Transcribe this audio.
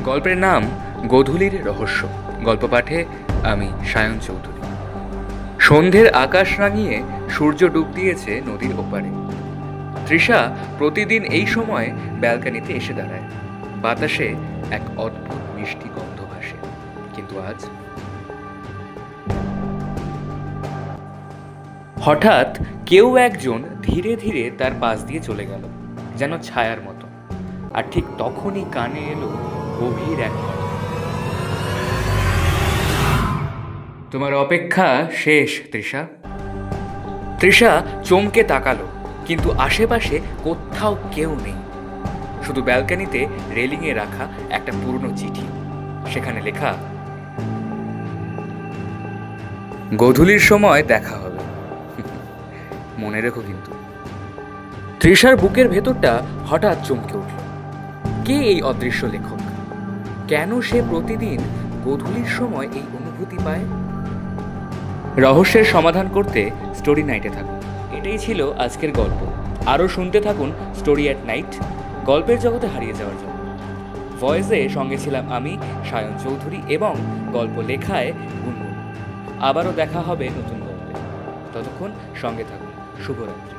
গল্পের নাম গোধূলির রহস্য। গল্প পাঠে আমি সায়ন চৌধুরী। সন্ধ্যের আকাশ রাঙিয়ে সূর্য ডুব দিয়েছে নদীর ওপারে। তৃষা প্রতিদিন এই সময় ব্যালকনিতে এসে দাঁড়ায়। বাতাসে এক অদ্ভুত মিষ্টি গন্ধ ভাসে। কিন্তু আজ হঠাৎ কেউ একজন ধীরে ধীরে তার পাশ দিয়ে চলে গেল, যেন ছায়ার মতো। আর ঠিক তখনই কানে এলো গভীর এক কণ্ঠ। তোমার অপেক্ষা শেষ তৃষা। তৃষা চমকে তাকালো, কিন্তু আশেপাশে কোথাও কেউ নেই। শুধু ব্যালকনিতে রেলিংয়ে রাখা একটা পুরনো চিঠি। সেখানে লেখা, গোধূলির সময় দেখা হবে, মনে রেখো কিন্তু। তৃষার বুকের ভেতরটা হঠাৎ চমকে উঠল। কে এই অদৃশ্য লেখক? কেন সে প্রতিদিন গোধূলির সময় এই অনুভূতি পায়? রহস্যের সমাধান করতে স্টোরি নাইটে থাকুন। এটাই ছিল আজকের গল্প। আরও শুনতে থাকুন স্টোরি অ্যাট নাইট, গল্পের জগতে হারিয়ে যাওয়ার জন্য। ভয়েসে সঙ্গে ছিলাম আমি সায়ন চৌধুরী এবং গল্প লেখায় গুনগুন। আবারও দেখা হবে নতুন গল্পে। ততক্ষণ সঙ্গে থাকুন। শুভরাত্রি।